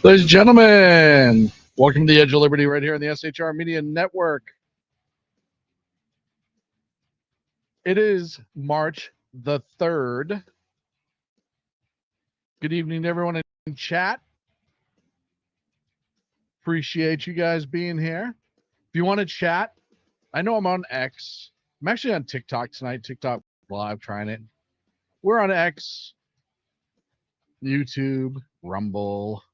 Ladies and gentlemen, welcome to the Edge of Liberty right here on the SHR Media Network. It is March the 3rd. Good evening to everyone in chat. Appreciate you guys being here. If you want to chat, I know I'm on X. I'm actually on TikTok tonight, TikTok Live, trying it. We're on X, YouTube, Rumble,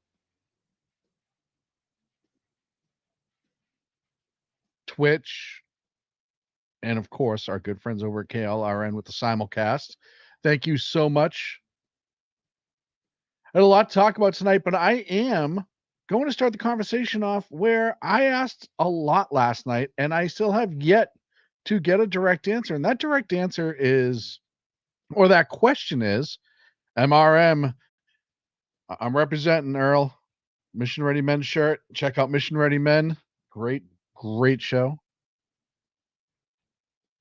Twitch, and of course, our good friends over at KLRN with the simulcast. Thank you so much. I had a lot to talk about tonight, but I am going to start the conversation off where I asked a lot last night, and I still have yet to get a direct answer. And that direct answer is, or that question is, MRM, I'm representing Earl, Mission Ready Men shirt. Check out Mission Ready Men. Great show.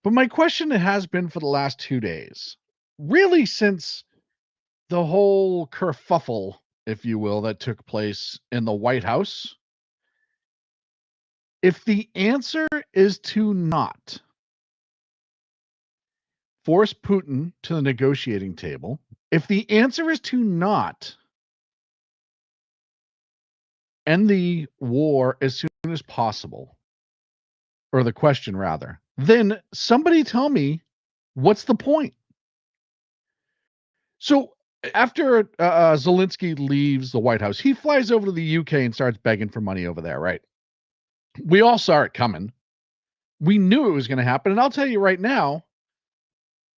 But my question has been for the last 2 days, really since the whole kerfuffle, if you will, that took place in the White House. If the answer is to not force Putin to the negotiating table, if the answer is to not end the war as soon as possible, or the question rather, then somebody tell me what's the point? So after Zelensky leaves the White House, he flies over to the UK and starts begging for money over there, right? We all saw it coming. We knew it was going to happen. And I'll tell you right now,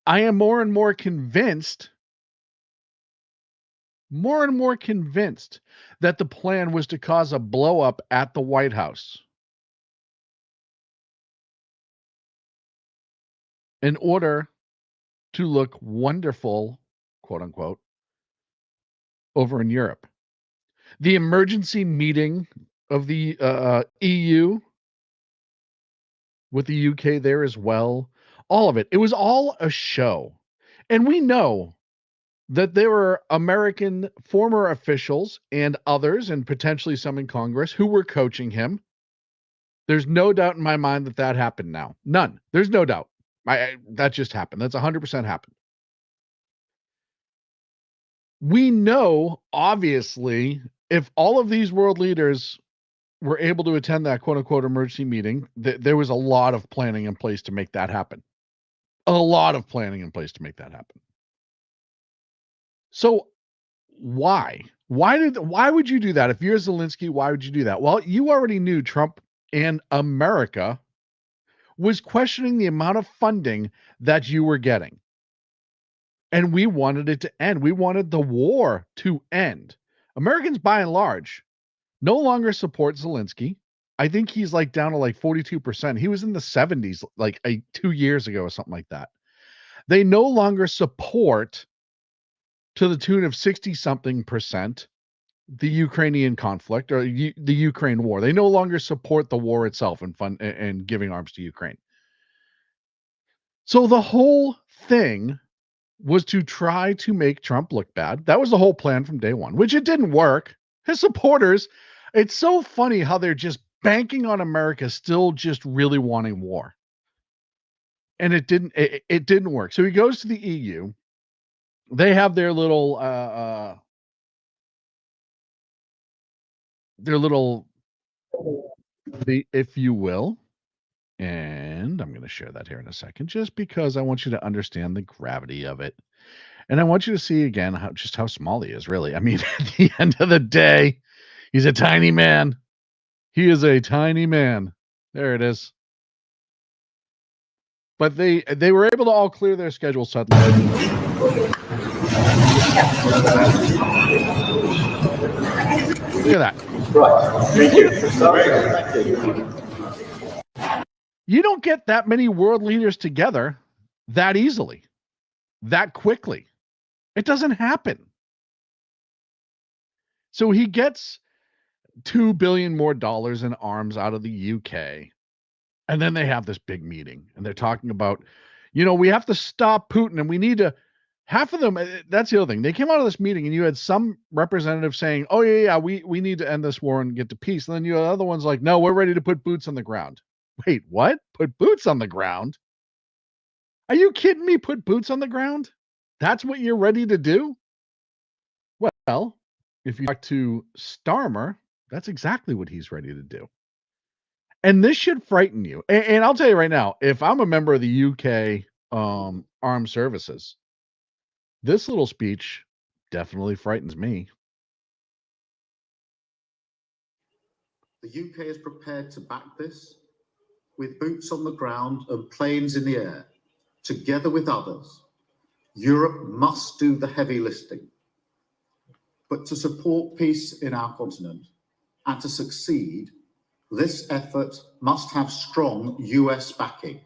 I am more and more convinced that the plan was to cause a blow up at the White House in order to look wonderful, quote unquote, over in Europe. The emergency meeting of the EU with the UK there as well, all of it. It was all a show. And we know that there were American former officials and others, and potentially some in Congress, who were coaching him. There's no doubt in my mind that that happened now. None. There's no doubt. That just happened. That's 100% happened. We know, obviously, if all of these world leaders were able to attend that quote-unquote emergency meeting, there was a lot of planning in place to make that happen. A lot of planning in place to make that happen. So why? Why would you do that? If you're Zelensky, why would you do that? Well, you already knew Trump and America was questioning the amount of funding that you were getting. And we wanted it to end. We wanted the war to end. Americans, by and large, no longer support Zelensky. I think he's like down to like 42%. He was in the 70s like 2 years ago or something like that. They no longer support, to the tune of 60-something%, the Ukrainian conflict or the Ukraine war. They no longer support the war itself and giving arms to Ukraine. So the whole thing was to try to make Trump look bad. That was the whole plan from day one, which it didn't work. His supporters, it's so funny how they're just banking on America still just really wanting war. And it didn't work. So he goes to the EU. They have their little if you will. And I'm going to share that here in a second, just because I want you to understand the gravity of it. And I want you to see again how small he is, really. I mean, at the end of the day, he's a tiny man. He is a tiny man. There it is. But they were able to all clear their schedule suddenly. Look at that. You don't get that many world leaders together that easily, that quickly. It doesn't happen. So he gets $2 billion more in arms out of the UK. And then they have this big meeting and they're talking about, we have to stop Putin and we need to, half of them, that's the other thing. They came out of this meeting and you had some representative saying, oh yeah, we need to end this war and get to peace. And then you had other ones like, no, we're ready to put boots on the ground. Wait, what? Put boots on the ground? Are you kidding me? Put boots on the ground? That's what you're ready to do? Well, if you talk to Starmer, that's exactly what he's ready to do. And this should frighten you. And I'll tell you right now, if I'm a member of the UK armed services, this little speech definitely frightens me. The UK is prepared to back this with boots on the ground and planes in the air. Together with others, Europe must do the heavy lifting. But to support peace in our continent and to succeed, this effort must have strong US backing.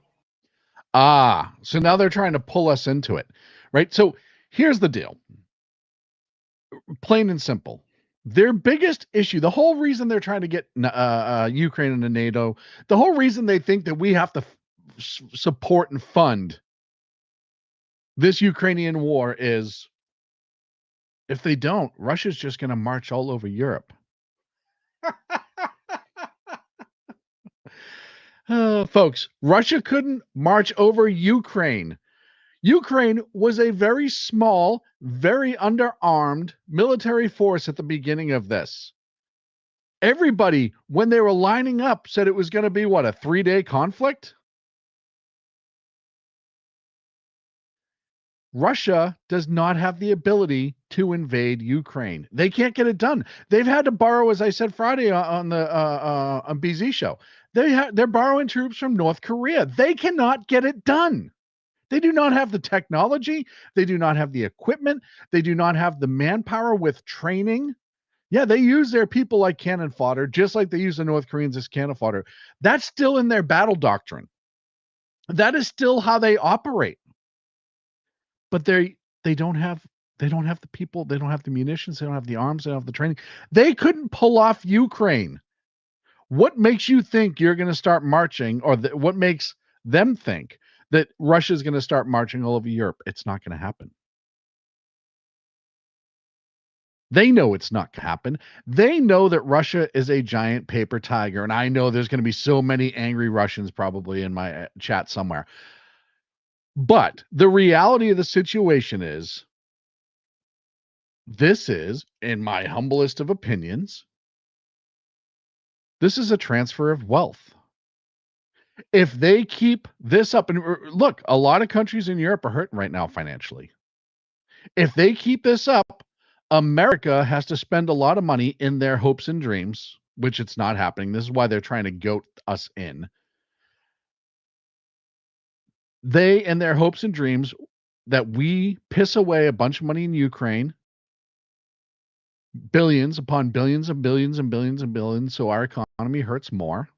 So now they're trying to pull us into it, right? So here's the deal. Plain and simple. Their biggest issue, the whole reason they're trying to get Ukraine into NATO, the whole reason they think that we have to support and fund this Ukrainian war is, if they don't, Russia's just going to march all over Europe. Folks, Russia couldn't march over Ukraine. Ukraine was a very small, very underarmed military force at the beginning of this. Everybody, when they were lining up, said it was going to be, what, a 3-day conflict? Russia does not have the ability to invade Ukraine. They can't get it done. They've had to borrow, as I said Friday on the on BZ show, they're borrowing troops from North Korea. They cannot get it done. They do not have the technology. They do not have the equipment. They do not have the manpower with training. Yeah, they use their people like cannon fodder, just like they use the North Koreans as cannon fodder. That's still in their battle doctrine. That is still how they operate. But they don't have the people, they don't have the munitions, they don't have the arms, they don't have the training. They couldn't pull off Ukraine. What makes you think you're going to start marching, or what makes them think that Russia's going to start marching all over Europe? It's not going to happen. They know it's not going to happen. They know that Russia is a giant paper tiger, and I know there's going to be so many angry Russians probably in my chat somewhere. But the reality of the situation is, this is, in my humblest of opinions, this is a transfer of wealth. If they keep this up, and look, a lot of countries in Europe are hurting right now financially. If they keep this up, America has to spend a lot of money in their hopes and dreams, which it's not happening. This is why they're trying to goat us in. They, in their hopes and dreams, that we piss away a bunch of money in Ukraine, billions upon billions and billions and billions and billions, so our economy hurts more.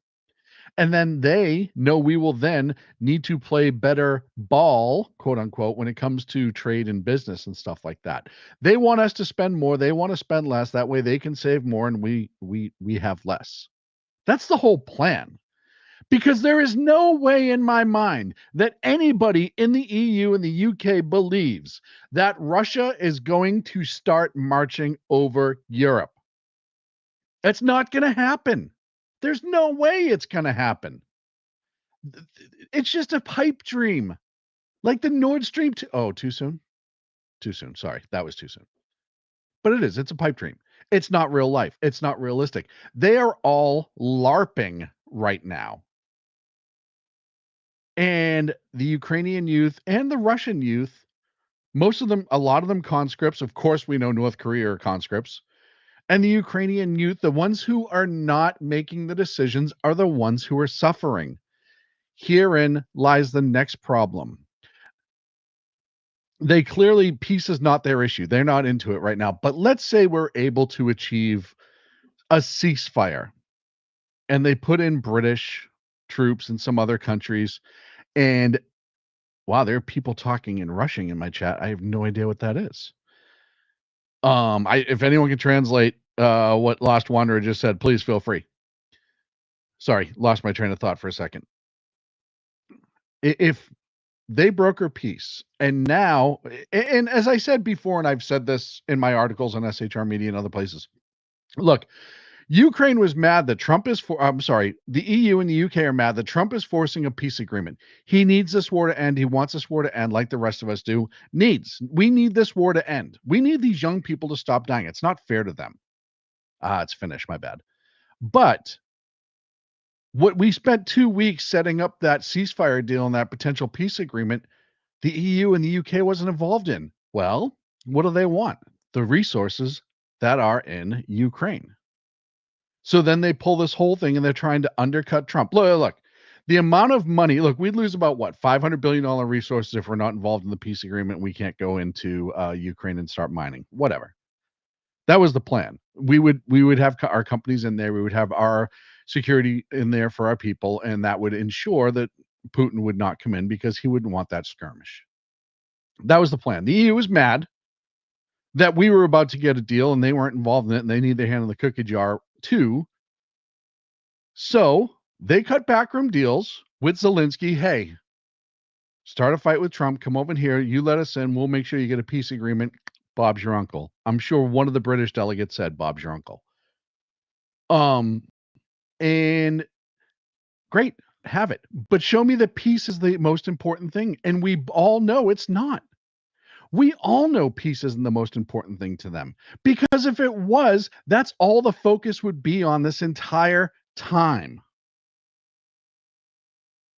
And then they know we will then need to play better ball, quote unquote, when it comes to trade and business and stuff like that. They want us to spend more, they want to spend less. That way they can save more and we have less. That's the whole plan. Because there is no way in my mind that anybody in the EU and the UK believes that Russia is going to start marching over Europe. That's not going to happen. There's no way it's going to happen. It's just a pipe dream. Like the Nord Stream. Oh, too soon? Too soon. Sorry. That was too soon. But it is. It's a pipe dream. It's not real life. It's not realistic. They are all LARPing right now. And the Ukrainian youth and the Russian youth, most of them, a lot of them conscripts. Of course, we know North Korea are conscripts. And the Ukrainian youth, the ones who are not making the decisions, are the ones who are suffering. Herein lies the next problem. They clearly, peace is not their issue. They're not into it right now. But let's say we're able to achieve a ceasefire and they put in British troops and some other countries. And wow, there are people talking and rushing in my chat. I have no idea what that is. If anyone can translate what Lost Wanderer just said, please feel free. Sorry, lost my train of thought for a second. If they broker peace, and now, and as I said before, and I've said this in my articles on SHR Media and other places, look, Ukraine was mad that Trump is the EU and the UK are mad that Trump is forcing a peace agreement. He needs this war to end. He wants this war to end like the rest of us do. We need this war to end. We need these young people to stop dying. It's not fair to them. It's finished, my bad. But what we spent 2 weeks setting up that ceasefire deal and that potential peace agreement, the EU and the UK wasn't involved in. Well, what do they want? The resources that are in Ukraine. So then they pull this whole thing and they're trying to undercut Trump. Look, the amount of money, we'd lose about what, $500 billion resources if we're not involved in the peace agreement. We can't go into Ukraine and start mining, whatever. That was the plan. We would have our companies in there. We would have our security in there for our people. And that would ensure that Putin would not come in because he wouldn't want that skirmish. That was the plan. The EU was mad that we were about to get a deal and they weren't involved in it and they need their hand in the cookie jar too. So they cut backroom deals with Zelensky. Hey, start a fight with Trump. Come over here. You let us in. We'll make sure you get a peace agreement. Bob's your uncle. I'm sure one of the British delegates said, Bob's your uncle. And great, have it. But show me that peace is the most important thing. And we all know it's not. We all know peace isn't the most important thing to them. Because if it was, that's all the focus would be on this entire time.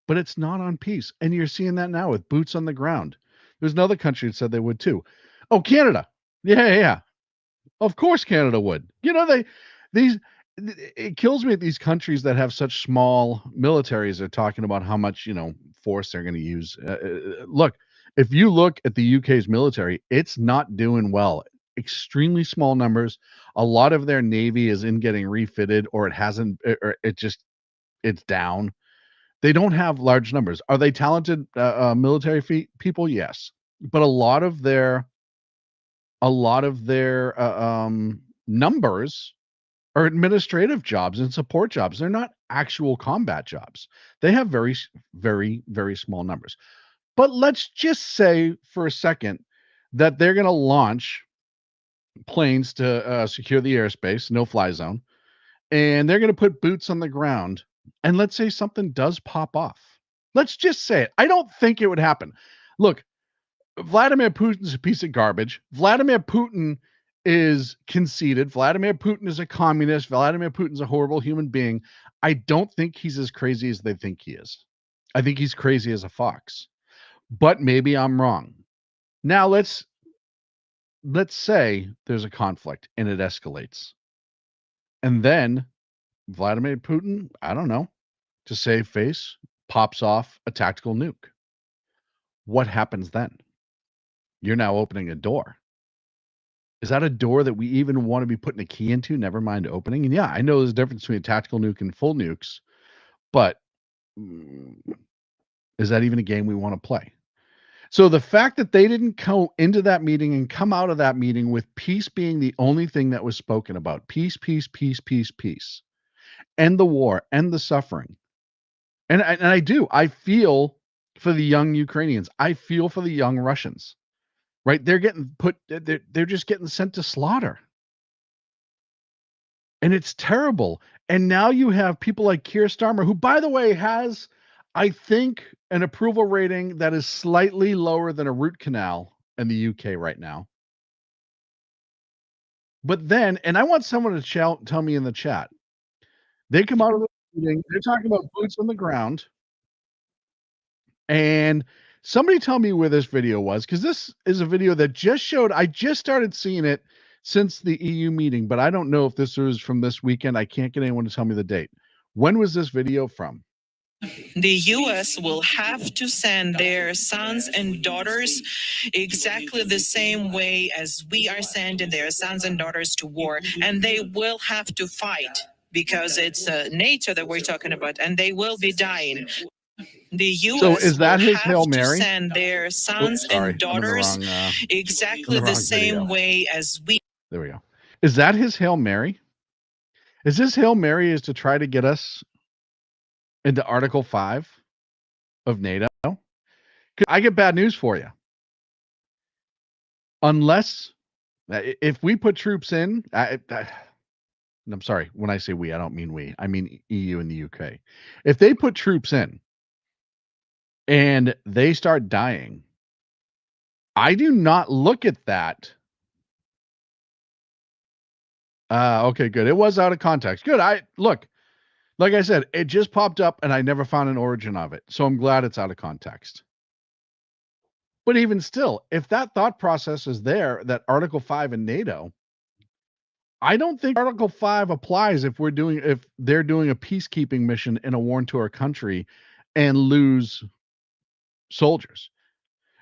But it's not on peace. And you're seeing that now with boots on the ground. There's another country that said they would too. Oh, Canada. Yeah. Of course Canada would. It kills me that these countries that have such small militaries are talking about how much, force they're going to use. Look, if you look at the UK's military, it's not doing well. Extremely small numbers. A lot of their navy is in getting refitted, or it hasn't, or it's down. They don't have large numbers. Are they talented military people? Yes, but a lot of their numbers are administrative jobs and support jobs. They're not actual combat jobs. They have very, very, very small numbers. But let's just say for a second that they're going to launch planes to secure the airspace, no-fly zone, and they're going to put boots on the ground. And let's say something does pop off. Let's just say it. I don't think it would happen. Look, Vladimir Putin's a piece of garbage. Vladimir Putin is conceited. Vladimir Putin is a communist. Vladimir Putin's a horrible human being. I don't think he's as crazy as they think he is. I think he's crazy as a fox. But maybe I'm wrong. Now let's say there's a conflict and it escalates. And then Vladimir Putin, I don't know, to save face, pops off a tactical nuke. What happens then? You're now opening a door. Is that a door that we even want to be putting a key into? Never mind opening. And yeah, I know there's a difference between a tactical nuke and full nukes, but is that even a game we want to play? So the fact that they didn't go into that meeting and come out of that meeting with peace being the only thing that was spoken about, peace, peace, peace, peace, peace, end the war, end the suffering. And I do. I feel for the young Ukrainians. I feel for the young Russians. Right? They're getting put. They're just getting sent to slaughter, and it's terrible. And now you have people like Keir Starmer, who, by the way, has, I think, an approval rating that is slightly lower than a root canal in the UK right now. But then, and I want someone to tell me in the chat, they come out of the meeting, they're talking about boots on the ground. And somebody tell me where this video was, because this is a video that just showed. I just started seeing it since the EU meeting, but I don't know if this was from this weekend. I can't get anyone to tell me the date. When was this video from? The U.S. will have to send their sons and daughters exactly the same way as we are sending their sons and daughters to war. And they will have to fight because it's NATO that we're talking about, and they will be dying. The U.S. So is that will his have Hail to Mary? send their sons and daughters exactly the same way as we. There we go. Is that his Hail Mary? Is this Hail Mary is to try to get us into Article 5 of NATO? I get bad news for you. Unless, if we put troops in, I'm sorry, when I say we, I don't mean we. I mean EU and the UK. If they put troops in and they start dying, I do not look at that. Okay, good. It was out of context. Good. Look, like I said, it just popped up and I never found an origin of it. So I'm glad it's out of context. But even still, if that thought process is there, that Article 5 in NATO, I don't think Article 5 applies if they're doing a peacekeeping mission in a war-torn country and lose soldiers.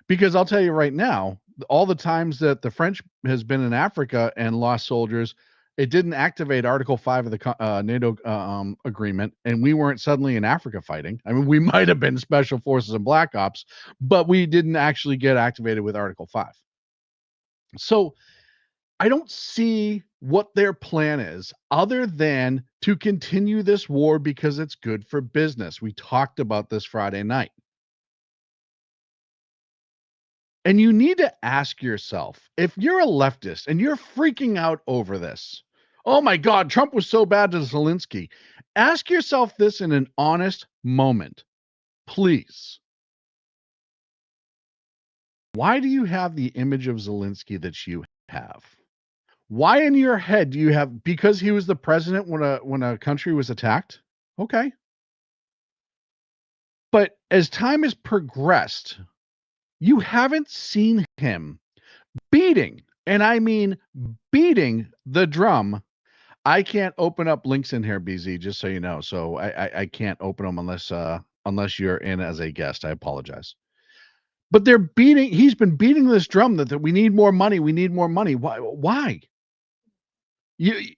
Because I'll tell you right now, all the times that the French has been in Africa and lost soldiers, it didn't activate Article 5 of the NATO agreement, and we weren't suddenly in Africa fighting. I mean, we might have been Special Forces and Black Ops, but we didn't actually get activated with Article 5. So I don't see what their plan is other than to continue this war because it's good for business. We talked about this Friday night. And you need to ask yourself, if you're a leftist and you're freaking out over this, oh my God, Trump was so bad to Zelensky. Ask yourself this in an honest moment, please. Why do you have the image of Zelensky that you have? Why in your head do you have, because he was the president when a country was attacked? Okay. But as time has progressed, you haven't seen him beating, and I mean beating the drum. I can't open up links in here, BZ, just so you know. So I can't open them unless you're in as a guest. I apologize. But he's been beating this drum that we need more money. We need more money. Why?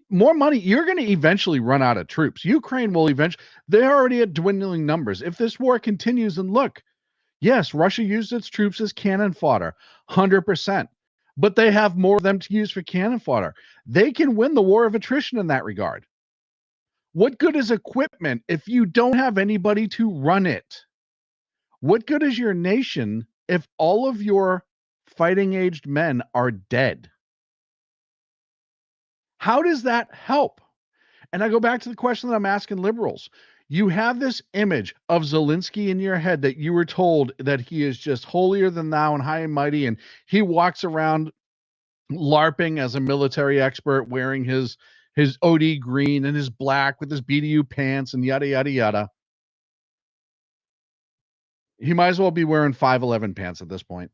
More money, you're going to eventually run out of troops. Ukraine will eventually, they're already at dwindling numbers. If this war continues, and look, yes, Russia used its troops as cannon fodder, 100%. But they have more of them to use for cannon fodder. They can win the war of attrition in that regard. What good is equipment if you don't have anybody to run it? What good is your nation if all of your fighting-aged men are dead? How does that help? And I go back to the question that I'm asking liberals. You have this image of Zelensky in your head that you were told that he is just holier than thou and high and mighty, and he walks around LARPing as a military expert, wearing his OD green and his black with his BDU pants and yada, yada, yada. He might as well be wearing 511 pants at this point.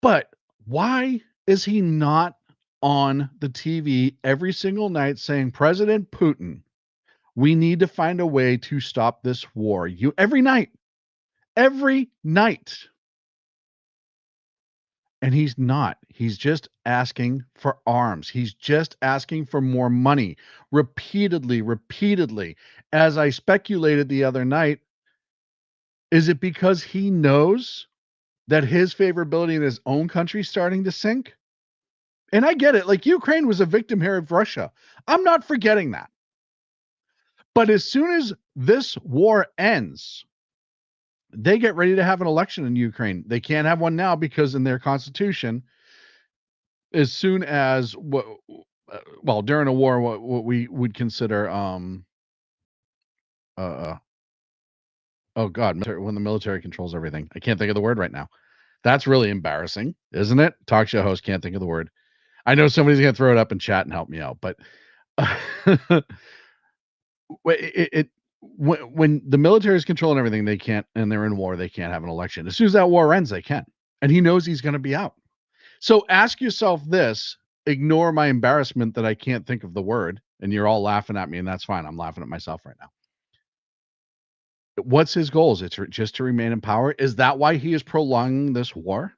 But why is he not on the TV every single night saying, President Putin, we need to find a way to stop this war? Every night. And he's not. He's just asking for arms. He's just asking for more money repeatedly. As I speculated the other night, Is it because he knows that his favorability in his own country is starting to sink? And I get it. Like, Ukraine was a victim here of Russia. I'm not forgetting that. But as soon as this war ends, they get ready to have an election in Ukraine. They can't have one now because in their constitution, as soon as during a war, what we would consider oh God, when the military controls everything. I can't think of the word right now. That's really embarrassing, isn't it? Talk show host can't think of the word. I know somebody's gonna throw it up in chat and help me out, but when the military is controlling everything, they can't, and they're in war, they can't have an election. As soon as that war ends, they can. And he knows he's going to be out. So ask yourself this, ignore my embarrassment that I can't think of the word, and you're all laughing at me, and that's fine. I'm laughing at myself right now. What's his goals? It's just to remain in power. Is that why he is prolonging this war?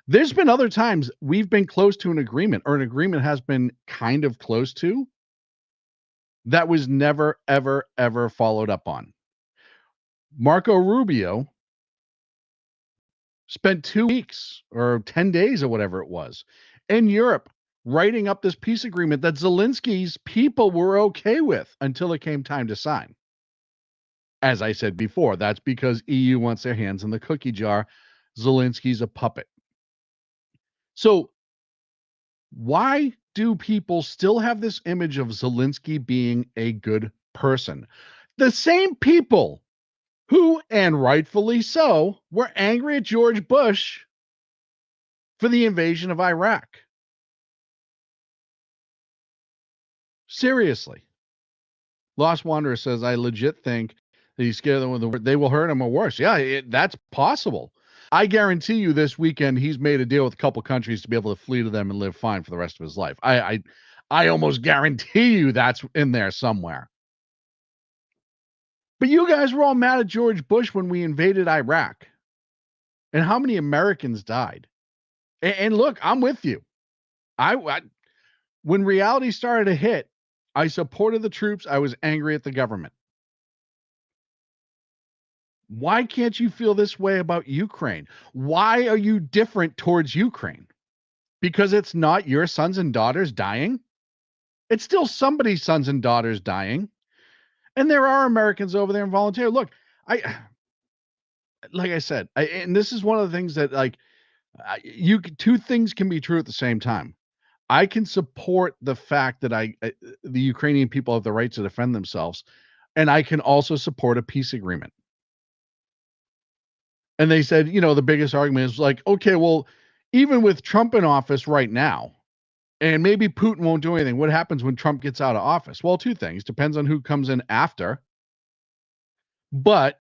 There's been other times we've been close to an agreement, or an agreement has been kind of close to, that was never, ever, ever followed up on. Marco Rubio spent 2 weeks or 10 days or whatever it was in Europe writing up this peace agreement that Zelensky's people were okay with until it came time to sign. As I said before, that's because EU wants their hands in the cookie jar. Zelensky's a puppet. So why do people still have this image of Zelensky being a good person? The same people who, and rightfully so, were angry at George Bush for the invasion of Iraq. Seriously. Lost Wanderer says, I legit think that he's scared them with the word. They will hurt him or worse. Yeah, that's possible. I guarantee you this weekend he's made a deal with a couple countries to be able to flee to them and live fine for the rest of his life. I almost guarantee you that's in there somewhere. But you guys were all mad at George Bush when we invaded Iraq. And how many Americans died? And look, I'm with you. I when reality started to hit, I supported the troops. I was angry at the government. Why can't you feel this way about Ukraine? Why are you different towards Ukraine? Because it's not your sons and daughters dying? It's still somebody's sons and daughters dying. And there are Americans over there involuntarily. Look, like I said, and this is one of the things that, like, two things can be true at the same time. I can support the fact that the Ukrainian people have the right to defend themselves, and I can also support a peace agreement. And they said, the biggest argument is like, okay, well, even with Trump in office right now, and maybe Putin won't do anything, what happens when Trump gets out of office? Well, two things. Depends on who comes in after. But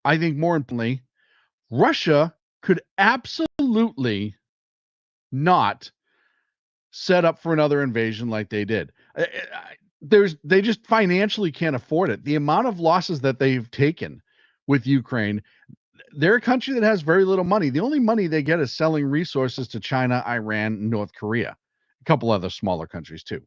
I think more importantly, Russia could absolutely not set up for another invasion like they did. They just financially can't afford it. The amount of losses that they've taken with Ukraine, they're a country that has very little money. The only money they get is selling resources to China, Iran, North Korea, a couple other smaller countries too.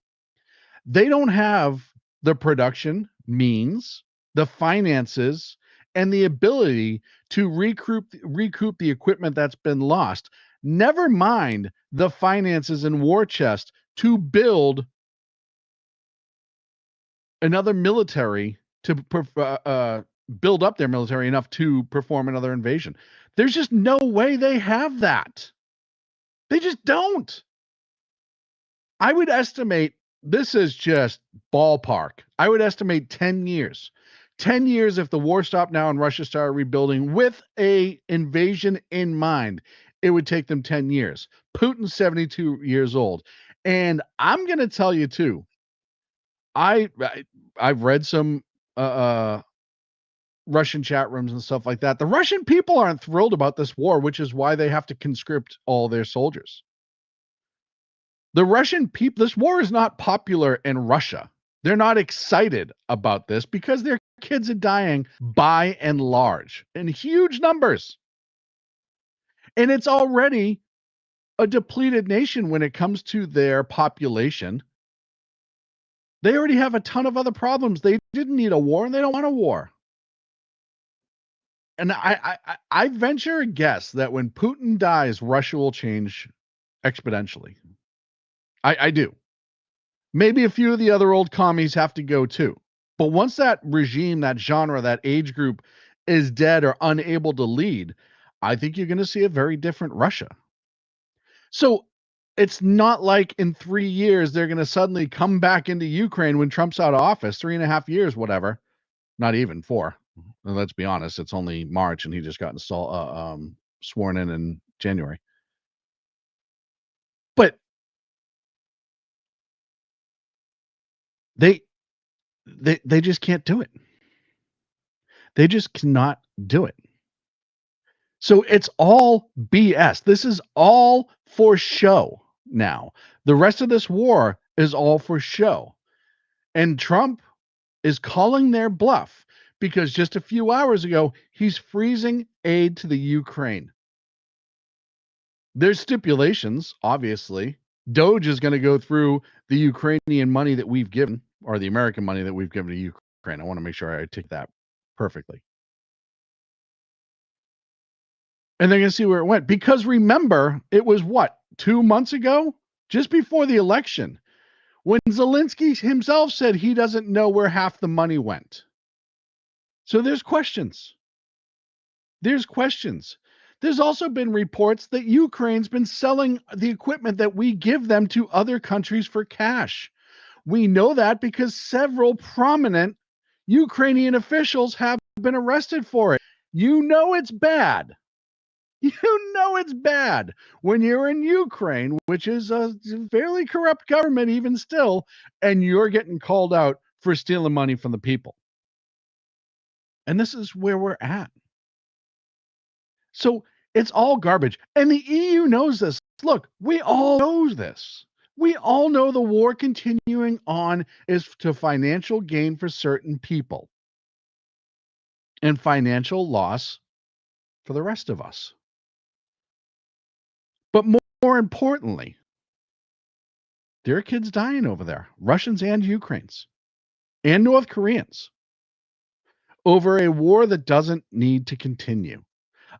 They don't have the production means, the finances, and the ability to recoup the equipment that's been lost. Never mind the finances and war chest to build another military to build up their military enough to perform another invasion. There's just no way they have that. They just don't. I would estimate, this is just ballpark, I would estimate 10 years. 10 years if the war stopped now and Russia started rebuilding with a invasion in mind. It would take them 10 years. Putin's 72 years old. And I'm going to tell you too, I've read some Russian chat rooms and stuff like that. The Russian people aren't thrilled about this war, which is why they have to conscript all their soldiers. The Russian people, this war is not popular in Russia. They're not excited about this because their kids are dying by and large in huge numbers. And it's already a depleted nation when it comes to their population. They already have a ton of other problems. They didn't need a war and they don't want a war. And I venture a guess that when Putin dies, Russia will change exponentially. I do. Maybe a few of the other old commies have to go too. But once that regime, that genre, that age group is dead or unable to lead, I think you're going to see a very different Russia. So it's not like in 3 years they're going to suddenly come back into Ukraine when Trump's out of office, 3.5 years, whatever. Not even 4. And let's be honest, it's only March and he just got sworn in January. But they just can't do it. They just cannot do it. So it's all BS. This is all for show now. The rest of this war is all for show. And Trump is calling their bluff because just a few hours ago, he's freezing aid to the Ukraine. There's stipulations, obviously. Doge is going to go through the Ukrainian money that we've given, or the American money that we've given to Ukraine. I want to make sure I take that perfectly. And they're going to see where it went. Because remember, it was what, 2 months ago? Just before the election, when Zelensky himself said he doesn't know where half the money went. So there's questions. There's questions. There's also been reports that Ukraine's been selling the equipment that we give them to other countries for cash. We know that because several prominent Ukrainian officials have been arrested for it. You know it's bad. You know it's bad when you're in Ukraine, which is a fairly corrupt government even still, and you're getting called out for stealing money from the people. And this is where we're at. So it's all garbage. And the EU knows this. Look, we all know this. We all know the war continuing on is to financial gain for certain people and financial loss for the rest of us. But more importantly, there are kids dying over there, Russians and Ukrainians and North Koreans, over a war that doesn't need to continue.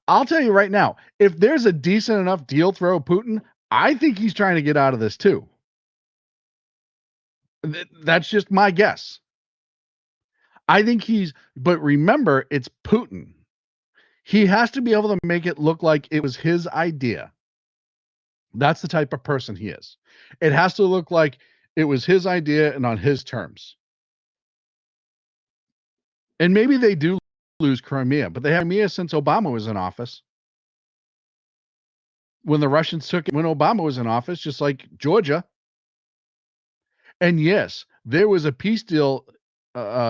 I'll tell you right now, if there's a decent enough deal throw Putin, I think he's trying to get out of this too. That's just my guess. I think but remember, it's Putin. He has to be able to make it look like it was his idea. That's the type of person he is. It has to look like it was his idea and on his terms. And maybe they do lose Crimea, but they have Crimea since Obama was in office. When the Russians took it when Obama was in office, just like Georgia. And yes, there was a peace deal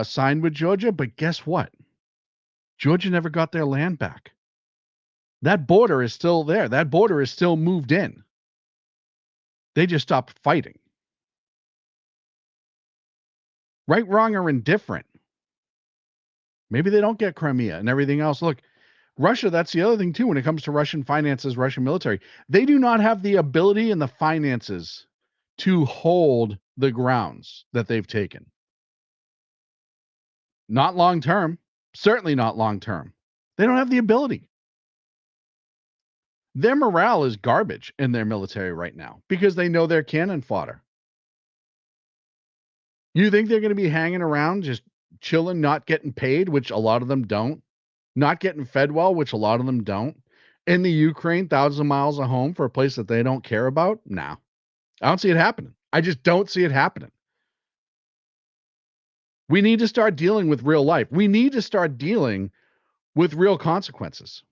signed with Georgia, but guess what? Georgia never got their land back. That border is still there. That border is still moved in. They just stopped fighting. Right, wrong, or indifferent. Maybe they don't get Crimea and everything else. Look, Russia, that's the other thing too when it comes to Russian finances, Russian military. They do not have the ability and the finances to hold the grounds that they've taken. Not long term. Certainly not long term. They don't have the ability. Their morale is garbage in their military right now because they know they're cannon fodder. You think they're going to be hanging around just chilling, not getting paid, which a lot of them don't, not getting fed well, which a lot of them don't, in the Ukraine, thousands of miles of home for a place that they don't care about? No, I don't see it happening. I just don't see it happening. We need to start dealing with real life. We need to start dealing with real consequences.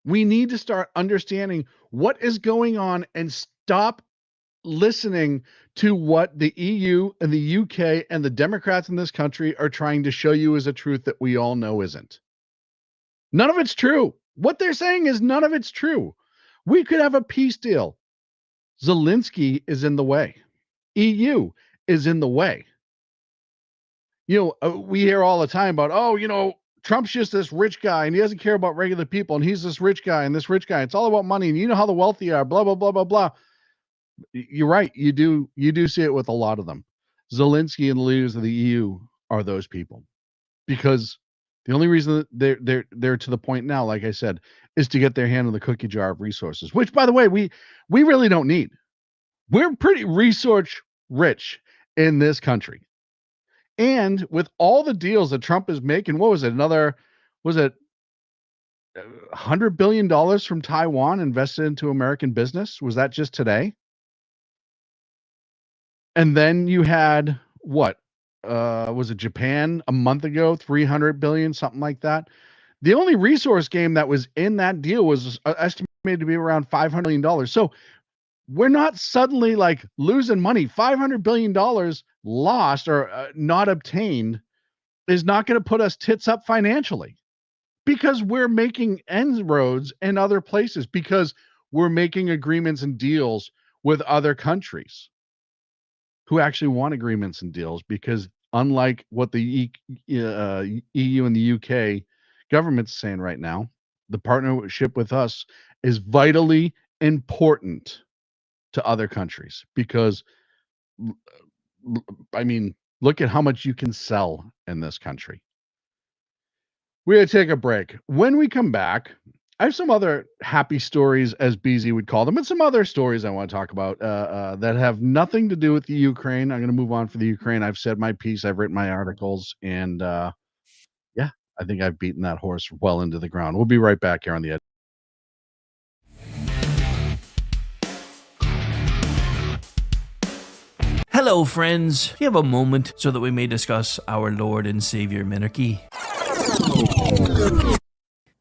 We need to start understanding what is going on and stop listening to what the EU and the UK and the Democrats in this country are trying to show you as a truth that we all know isn't. None of it's true. What they're saying is none of it's true. We could have a peace deal. Zelensky is in the way. EU is in the way. We hear all the time about, Trump's just this rich guy and he doesn't care about regular people and he's this rich guy and this rich guy. It's all about money and you know how the wealthy are, blah, blah, blah, blah, blah. You're right. You do see it with a lot of them. Zelensky and the leaders of the EU are those people because The only reason that they're to the point now, like I said, is to get their hand on the cookie jar of resources, which, by the way, we really don't need. We're pretty resource rich in this country. And with all the deals that Trump is making, what was it? Was it $100 billion from Taiwan invested into American business? Was that just today? And then you had what? Was it Japan a month ago? 300 billion, something like that. The only resource game that was in that deal was estimated to be around $500 million. So we're not suddenly like losing money. $500 billion lost or not obtained is not going to put us tits up financially, because we're making inroads in other places, because we're making agreements and deals with other countries who actually want agreements and deals, because unlike what the EU and the UK government's saying right now, the partnership with us is vitally important to other countries, because I mean, look at how much you can sell in this country. We're going to take a break. When we come back, I have some other happy stories, as BZ would call them, and some other stories I want to talk about that have nothing to do with the Ukraine. I'm going to move on for the Ukraine. I've said my piece. I've written my articles. And yeah, I think I've beaten that horse well into the ground. We'll be right back here on the edge. Hello, friends. Do you have a moment so that we may discuss our Lord and Savior Minarchy?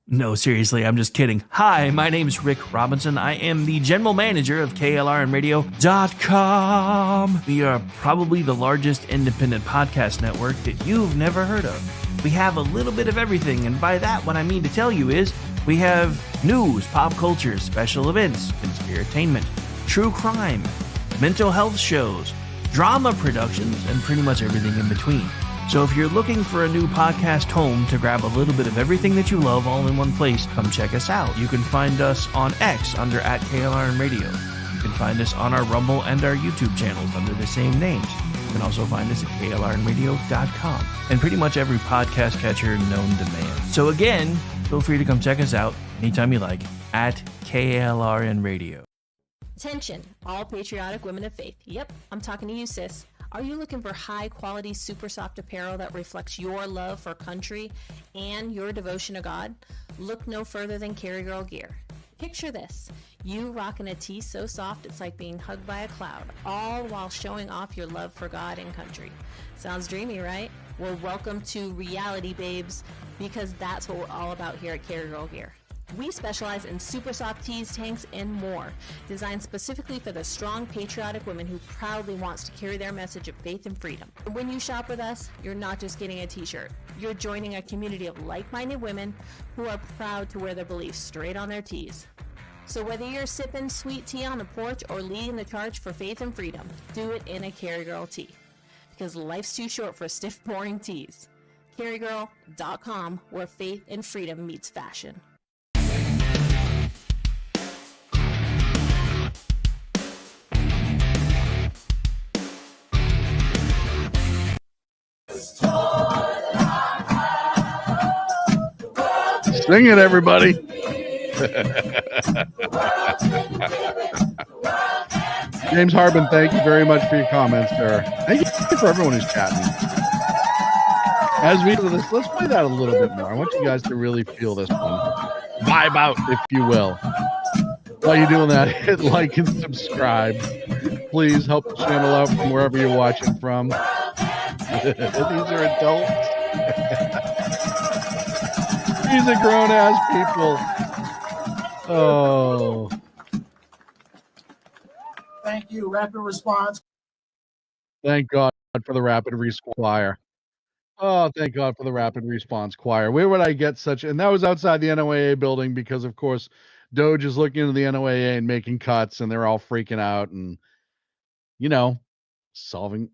No, seriously, I'm just kidding. Hi, my name's Rick Robinson. I am the general manager of KLRNradio.com. We are probably the largest independent podcast network that you've never heard of. We have a little bit of everything, and by that, what I mean to tell you is we have news, pop culture, special events, conspiratainment, true crime, mental health shows, drama productions, and pretty much everything in between. So if you're looking for a new podcast home to grab a little bit of everything that you love all in one place, come check us out. You can find us on X under @KLRNradio. You can find us on our Rumble and our YouTube channels under the same names. You can also find us at KLRNradio.com and pretty much every podcast catcher known to man. So again, feel free to come check us out anytime you like at KLRNradio. Attention, all patriotic women of faith. Yep, I'm talking to you, sis. Are you looking for high-quality, super soft apparel that reflects your love for country and your devotion to God? Look no further than Carry Girl Gear. Picture this. You rocking a tee so soft it's like being hugged by a cloud, all while showing off your love for God and country. Sounds dreamy, right? Well, welcome to reality, babes, because that's what we're all about here at Carry Girl Gear. We specialize in super soft tees, tanks, and more, designed specifically for the strong, patriotic woman who proudly wants to carry their message of faith and freedom. When you shop with us, you're not just getting a t-shirt. You're joining a community of like-minded women who are proud to wear their beliefs straight on their tees. So whether you're sipping sweet tea on the porch or leading the charge for faith and freedom, do it in a Carry Girl tee. Because life's too short for stiff, boring tees. CarryGirl.com, where faith and freedom meets fashion. Sing it, everybody. James Harbin, thank you very much for your comments, sir. Thank you for everyone who's chatting. As we do this, let's play that a little bit more. I want you guys to really feel this one. Vibe out, if you will. While you're doing that, hit like and subscribe. Please help the channel out from wherever you're watching from. These are adults. These are grown-ass people. Oh. Thank you. Rapid response. Thank God for the rapid response choir. Oh, thank God for the rapid response choir. Where would I get such? And that was outside the NOAA building because, of course, Doge is looking into the NOAA and making cuts, and they're all freaking out and, you know, solving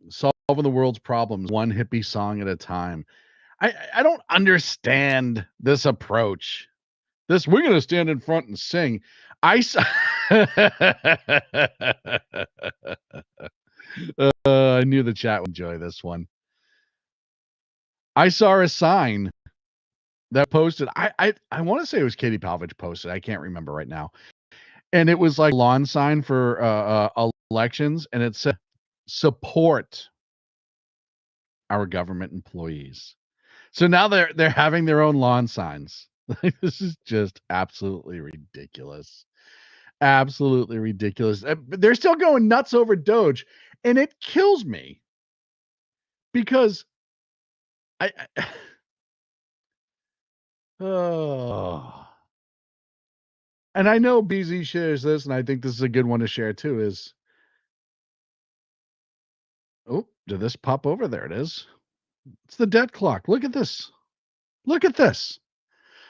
the world's problems one hippie song at a time. I don't understand this approach. We're going to stand in front and sing. I knew the chat would enjoy this one. I saw a sign that posted. I want to say it was Katie Palvich posted. I can't remember right now. And it was like a lawn sign for elections, and it said support our government employees. So now they're having their own lawn signs. This is just absolutely ridiculous. Absolutely ridiculous. But they're still going nuts over Doge, and it kills me because I oh. And I know BZ shares this, and I think this is a good one to share too. Is oh, did this pop over? There it is. It's the debt clock. Look at this. Look at this.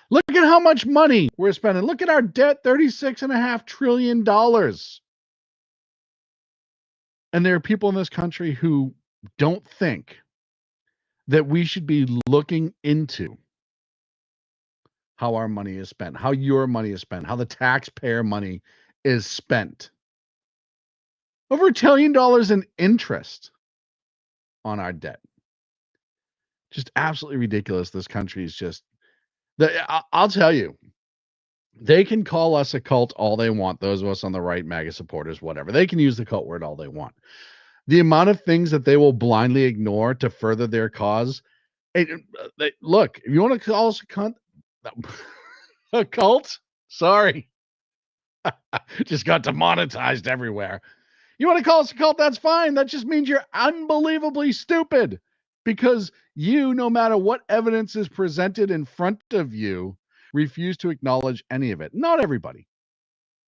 Look at how much money we're spending. Look at our debt, $36.5 trillion. And there are people in this country who don't think that we should be looking into how our money is spent, how your money is spent, how the taxpayer money is spent. Over $1 trillion in interest on our debt. Just absolutely ridiculous. This country is just, I'll tell you, they can call us a cult all they want. Those of us on the right, MAGA supporters, whatever. They can use the cult word all they want. The amount of things that they will blindly ignore to further their cause. Look, if you want to call us a cult, sorry. Just got demonetized everywhere. You want to call us a cult? That's fine. That just means you're unbelievably stupid because you, no matter what evidence is presented in front of you, refuse to acknowledge any of it. Not everybody.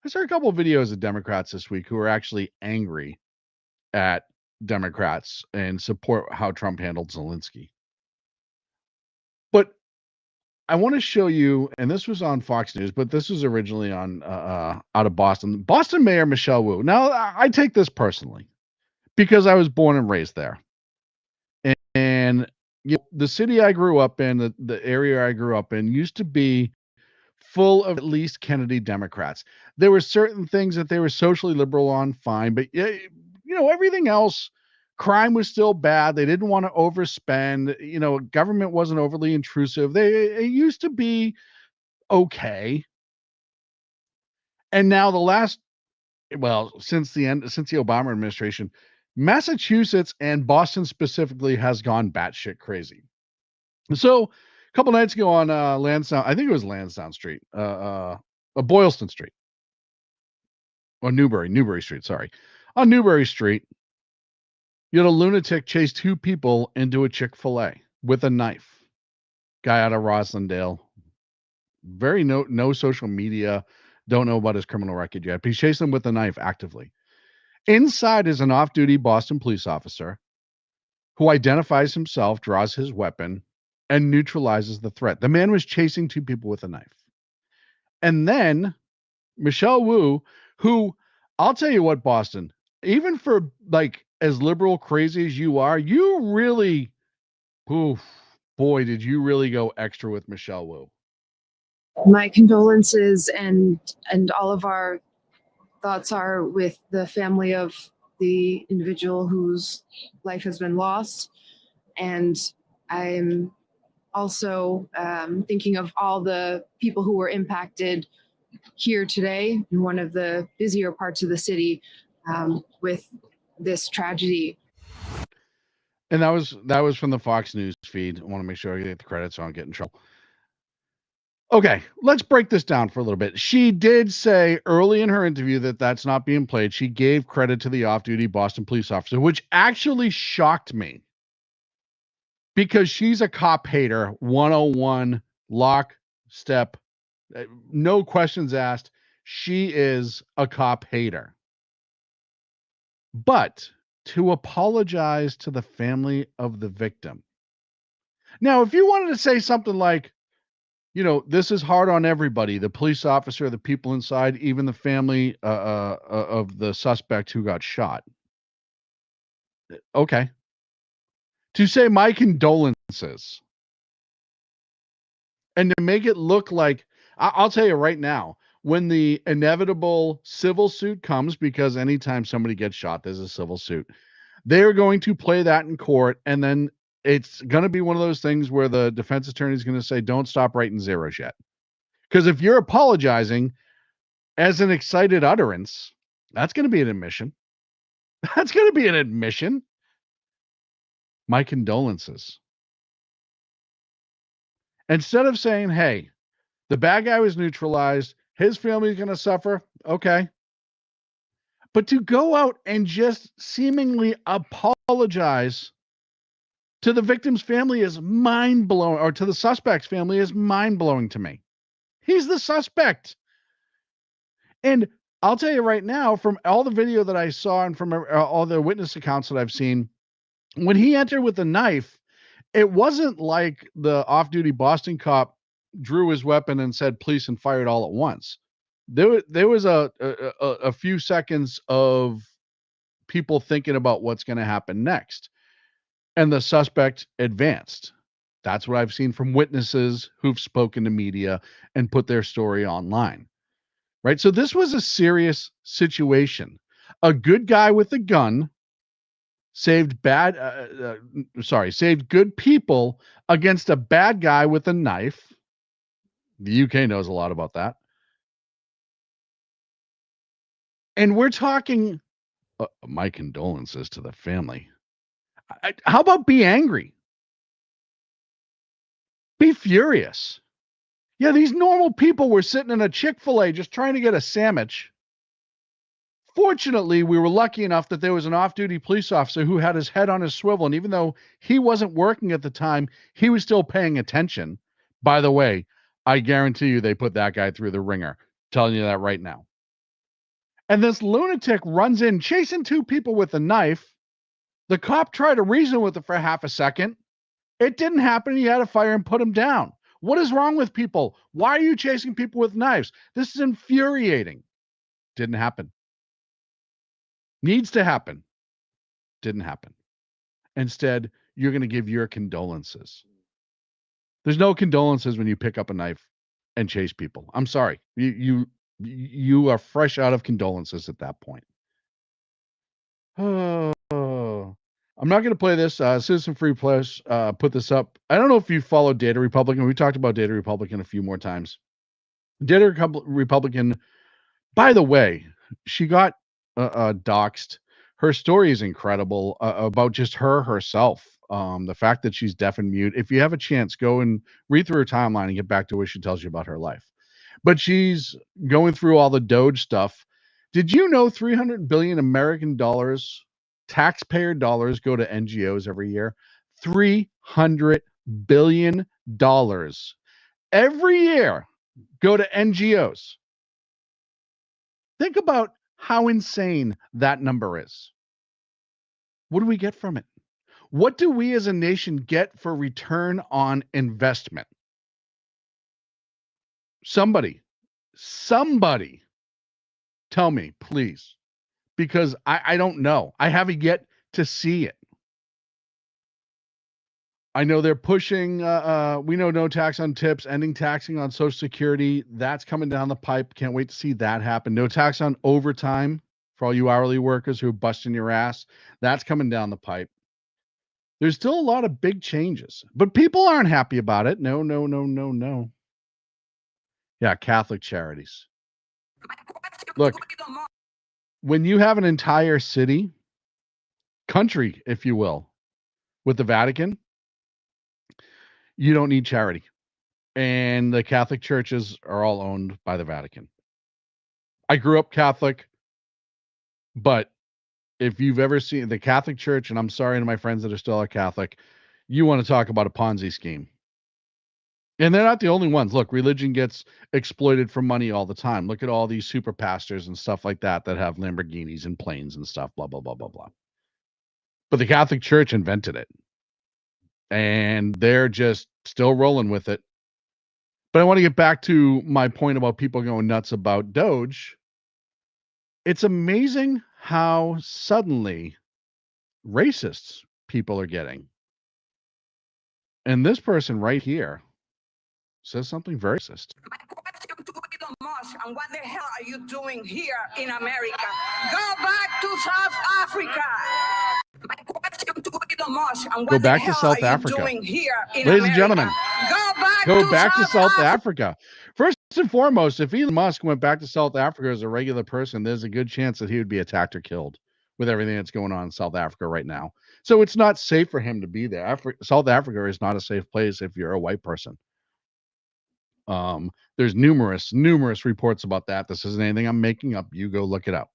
I saw a couple of videos of Democrats this week who are actually angry at Democrats and support how Trump handled Zelensky. But I want to show you, and this was on Fox News, but this was originally on out of Boston. Boston Mayor Michelle Wu. Now, I take this personally because I was born and raised there. And you know, the city I grew up in, the area I grew up in, used to be full of at least Kennedy Democrats. There were certain things that they were socially liberal on, fine, but you know, everything else, crime was still bad. They didn't want to overspend. You know, government wasn't overly intrusive. It used to be okay. And now since the Obama administration, Massachusetts and Boston specifically has gone batshit crazy. So a couple nights ago on Lansdowne, I think it was Lansdowne Street, Boylston Street, or Newbury Street, sorry. On Newbury Street, you had a lunatic chase two people into a Chick-fil-A with a knife. Guy out of Roslindale. No social media. Don't know about his criminal record yet. But he chased them with a knife actively. Inside is an off-duty Boston police officer who identifies himself, draws his weapon, and neutralizes the threat. The man was chasing two people with a knife. And then Michelle Wu, who, I'll tell you what, Boston, even for like as liberal crazy as you are, you really, boy, did you really go extra with Michelle Wu. My condolences and all of our thoughts are with the family of the individual whose life has been lost. And I'm also thinking of all the people who were impacted here today in one of the busier parts of the city with this tragedy. And that was from the Fox News feed. I want to make sure I get the credit so I don't get in trouble. Okay, let's break this down for a little bit. She did say early in her interview that that's not being played. She gave credit to the off-duty Boston police officer, which actually shocked me because she's a cop hater, 101, lock, step, no questions asked. She is a cop hater. But to apologize to the family of the victim. Now, if you wanted to say something like, you know, this is hard on everybody, the police officer, the people inside, even the family of the suspect who got shot. Okay. To say my condolences and to make it look like, I'll tell you right now, when the inevitable civil suit comes, because anytime somebody gets shot, there's a civil suit, they're going to play that in court and then it's going to be one of those things where the defense attorney is going to say, don't stop writing zeros yet. Because if you're apologizing as an excited utterance, that's going to be an admission. That's going to be an admission. My condolences. Instead of saying, hey, the bad guy was neutralized, his family's going to suffer, okay. But to go out and just seemingly apologize to the victim's family is mind-blowing, or to the suspect's family is mind-blowing to me. He's the suspect. And I'll tell you right now, from all the video that I saw and from all the witness accounts that I've seen, when he entered with a knife, it wasn't like the off-duty Boston cop drew his weapon and said, please, and fired all at once. There was a few seconds of people thinking about what's going to happen next. And the suspect advanced. That's what I've seen from witnesses who've spoken to media and put their story online. Right? So this was a serious situation. A good guy with a gun saved good people against a bad guy with a knife. The UK knows a lot about that. And we're talking, my condolences to the family. How about be angry? Be furious. Yeah, these normal people were sitting in a Chick-fil-A just trying to get a sandwich. Fortunately, we were lucky enough that there was an off-duty police officer who had his head on his swivel. And even though he wasn't working at the time, he was still paying attention. By the way, I guarantee you they put that guy through the ringer. Telling you that right now. And this lunatic runs in chasing two people with a knife. The cop tried to reason with it for half a second. It didn't happen. He had to fire and put him down. What is wrong with people? Why are you chasing people with knives? This is infuriating. Didn't happen. Needs to happen. Didn't happen. Instead, you're going to give your condolences. There's no condolences when you pick up a knife and chase people. I'm sorry. You are fresh out of condolences at that point. Oh, I'm not going to play this. Citizen Free Plus put this up. I don't know if you followed Data Republican. We talked about Data Republican a few more times. Data Republican, by the way, she got doxxed. Her story is incredible about just herself. The fact that she's deaf and mute. If you have a chance, go and read through her timeline and get back to what she tells you about her life. But she's going through all the Doge stuff. Did you know 300 billion American dollars, taxpayer dollars, go to NGOs every year? $300 billion every year go to NGOs. Think about how insane that number is. What do we get from it? What do we as a nation get for return on investment? Somebody tell me, please, because I don't know. I haven't yet to see it. I know they're pushing, we know no tax on tips, ending taxing on Social Security. That's coming down the pipe. Can't wait to see that happen. No tax on overtime for all you hourly workers who are busting your ass. That's coming down the pipe. There's still a lot of big changes, but people aren't happy about it. No. Yeah, Catholic charities. Look, when you have an entire country, if you will, with the Vatican, you don't need charity. And the Catholic churches are all owned by the Vatican. I grew up Catholic, but if you've ever seen the Catholic Church, and I'm sorry to my friends that are still Catholic, you want to talk about a Ponzi scheme. And they're not the only ones. Look, religion gets exploited for money all the time. Look at all these super pastors and stuff like that have Lamborghinis and planes and stuff, blah, blah, blah, blah, blah. But the Catholic Church invented it. And they're just still rolling with it. But I want to get back to my point about people going nuts about Doge. It's amazing how suddenly racists people are getting. And this person right here says something very racist. My question to Elon Musk, and what the hell are you doing here in America? Go back to South Africa. My question to Elon Musk, and Go what the back to hell South are you Africa. doing here in Ladies and America? gentlemen, Go back to South Africa. Africa. First and foremost, if Elon Musk went back to South Africa as a regular person, there's a good chance that he would be attacked or killed with everything that's going on in South Africa right now. So it's not safe for him to be there. South Africa is not a safe place if you're a white person. There's numerous reports about that. This isn't anything I'm making up. You go look it up.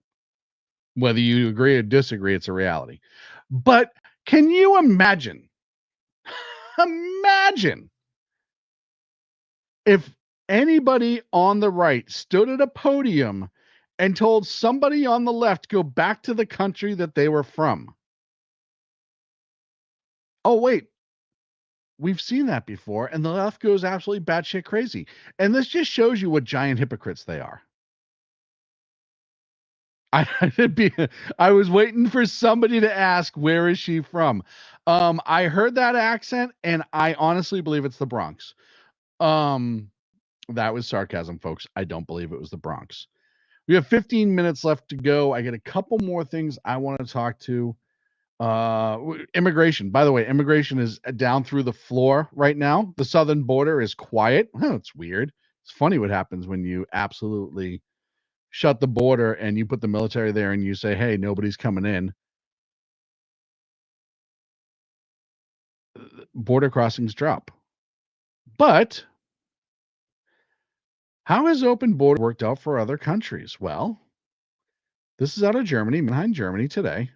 Whether you agree or disagree, it's a reality. But can you imagine if anybody on the right stood at a podium and told somebody on the left, go back to the country that they were from? Oh, wait. We've seen that before, and the left goes absolutely batshit crazy. And this just shows you what giant hypocrites they are. I was waiting for somebody to ask, where is she from? I heard that accent, and I honestly believe it's the Bronx. That was sarcasm, folks. I don't believe it was the Bronx. We have 15 minutes left to go. I got a couple more things I want to talk to. Immigration. By the way, immigration is down through the floor right now. The southern border is quiet. It's weird. It's funny what happens when you absolutely shut the border and you put the military there and you say, hey, nobody's coming in. Border crossings drop. But how has open border worked out for other countries? Well, this is out of Germany, Mannheim, Germany today.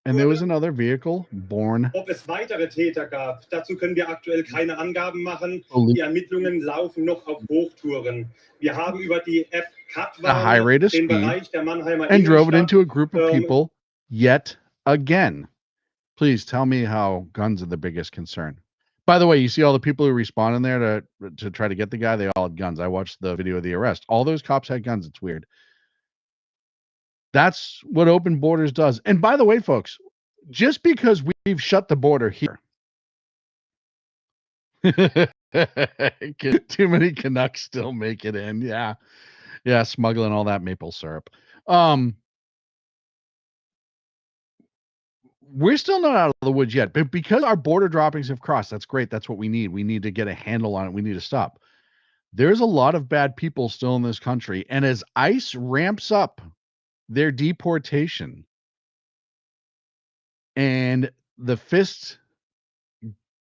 And there was another vehicle born. Ob es weitere Täter gab, dazu können wir aktuell keine Angaben machen. Illegal. Die Ermittlungen laufen noch auf Hochtouren. Wir haben über die A high rate of den speed Bereich der Mannheimer and drove it Innenstadt, into a group of people yet again. Please tell me how guns are the biggest concern. By the way, you see all the people who respond in there to try to get the guy, they all had guns. I watched the video of the arrest. All those cops had guns. It's weird. That's what open borders does. And by the way, folks, just because we've shut the border here, too many Canucks still make it in. Yeah. Yeah. Smuggling all that maple syrup. We're still not out of the woods yet, but because our border droppings have crossed, that's great. That's what we need. We need to get a handle on it. We need to stop. There's a lot of bad people still in this country. And as ICE ramps up their deportation and the fist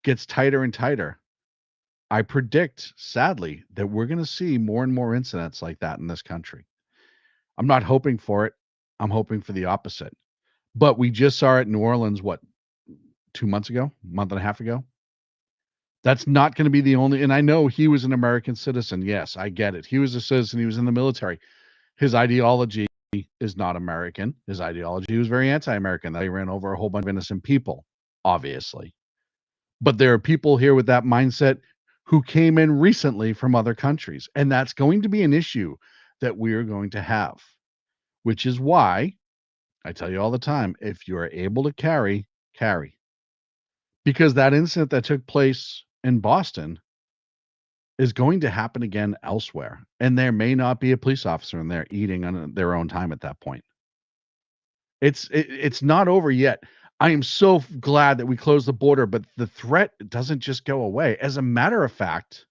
gets tighter and tighter, I predict, sadly, that we're going to see more and more incidents like that in this country. I'm not hoping for it. I'm hoping for the opposite. But we just saw it in New Orleans, 2 months ago, month and a half ago? That's not going to be the only, and I know he was an American citizen. Yes, I get it. He was a citizen. He was in the military. His ideology is not American. His ideology was very anti-American. That he ran over a whole bunch of innocent people, obviously. But there are people here with that mindset who came in recently from other countries. And that's going to be an issue that we're going to have, which is why I tell you all the time, if you are able to carry. Because that incident that took place in Boston is going to happen again elsewhere. And there may not be a police officer in there eating on their own time at that point. It's not over yet. I am so glad that we closed the border, but the threat doesn't just go away. As a matter of fact,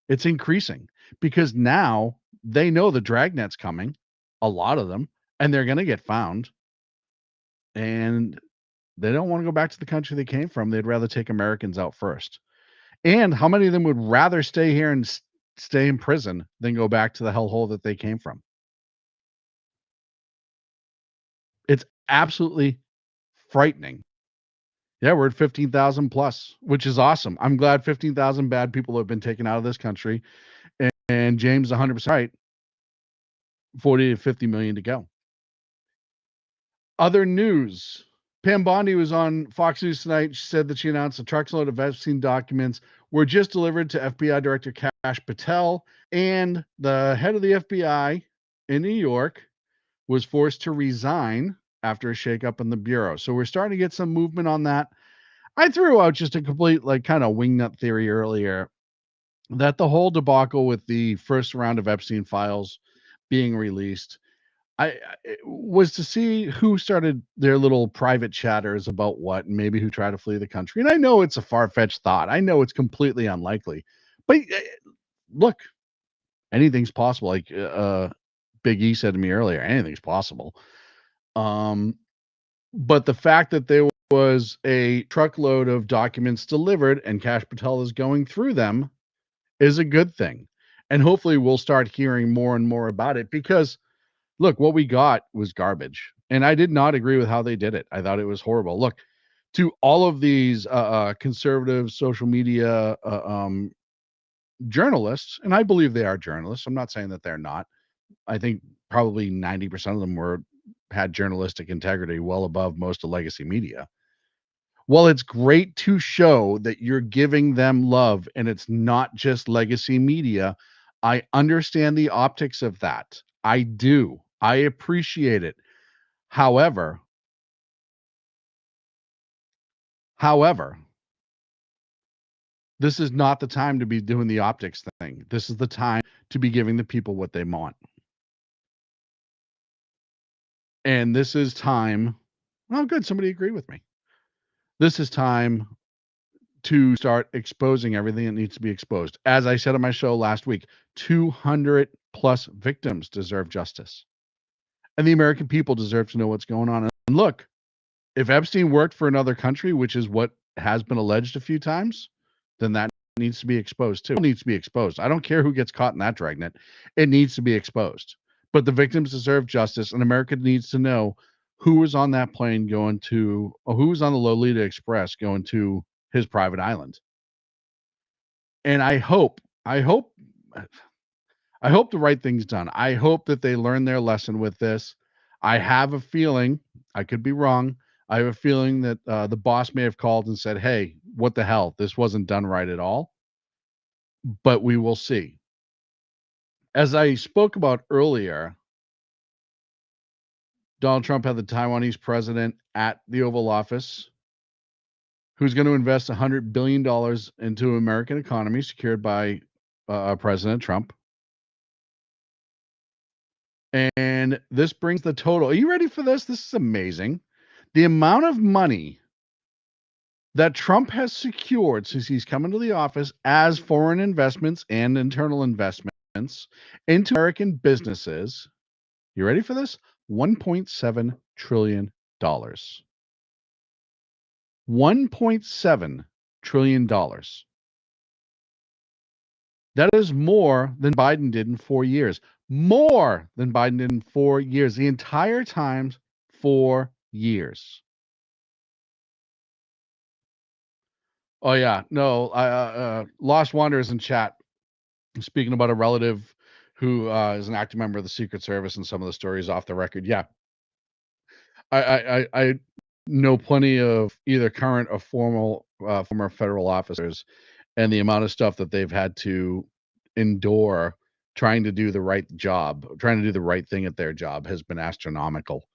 it's increasing because now they know the dragnet's coming, a lot of them, and they're going to get found. And they don't want to go back to the country they came from. They'd rather take Americans out first. And how many of them would rather stay here and stay in prison than go back to the hellhole that they came from? It's absolutely frightening. Yeah, we're at 15,000 plus, which is awesome. I'm glad 15,000 bad people have been taken out of this country. And James, 100% right. 40 to 50 million to go. Other news. Pam Bondi was on Fox News tonight. She said that she announced a truckload of Epstein documents were just delivered to FBI Director Kash Patel, and the head of the FBI in New York was forced to resign after a shakeup in the bureau. So we're starting to get some movement on that. I threw out just a complete kind of wingnut theory earlier that the whole debacle with the first round of Epstein files being released, was to see who started their little private chatters about what, and maybe who try to flee the country. And I know it's a far-fetched thought. I know it's completely unlikely. But look, anything's possible. Like Big E said to me earlier, anything's possible. But the fact that there was a truckload of documents delivered and Kash Patel is going through them is a good thing. And hopefully we'll start hearing more and more about it, because look, what we got was garbage. And I did not agree with how they did it. I thought it was horrible. Look, to all of these conservative social media journalists, and I believe they are journalists. I'm not saying that they're not. I think probably 90% of them had journalistic integrity well above most of legacy media. Well, it's great to show that you're giving them love and it's not just legacy media. I understand the optics of that. I do. I appreciate it. However, this is not the time to be doing the optics thing. This is the time to be giving the people what they want. And this is time. Oh, good. Somebody agreed with me. This is time to start exposing everything that needs to be exposed. As I said on my show last week, 200 plus victims deserve justice. And the American people deserve to know what's going on. And look, if Epstein worked for another country, which is what has been alleged a few times, then that needs to be exposed too. It needs to be exposed. I don't care who gets caught in that dragnet. It needs to be exposed. But the victims deserve justice, and America needs to know who was on that plane going to, or who was on the Lolita Express going to his private island. And I hope the right thing's done. I hope that they learn their lesson with this. I have a feeling, I could be wrong, I have a feeling that the boss may have called and said, hey, what the hell? This wasn't done right at all. But we will see. As I spoke about earlier, Donald Trump had the Taiwanese president at the Oval Office, who's going to invest $100 billion into American economy secured by President Trump. And this brings the total. Are you ready for this? This is amazing. The amount of money that Trump has secured since he's come into the office as foreign investments and internal investments into American businesses. You ready for this? $1.7 trillion. $1.7 trillion. That is more than Biden did in 4 years. More than Biden did in 4 years. The entire time, 4 years. Oh yeah, no. Lost Wanderers in chat, speaking about a relative who is an active member of the Secret Service, and some of the stories off the record. Yeah, I know plenty of either current or former federal officers, and the amount of stuff that they've had to endure trying to do the right job, trying to do the right thing at their job, has been astronomical.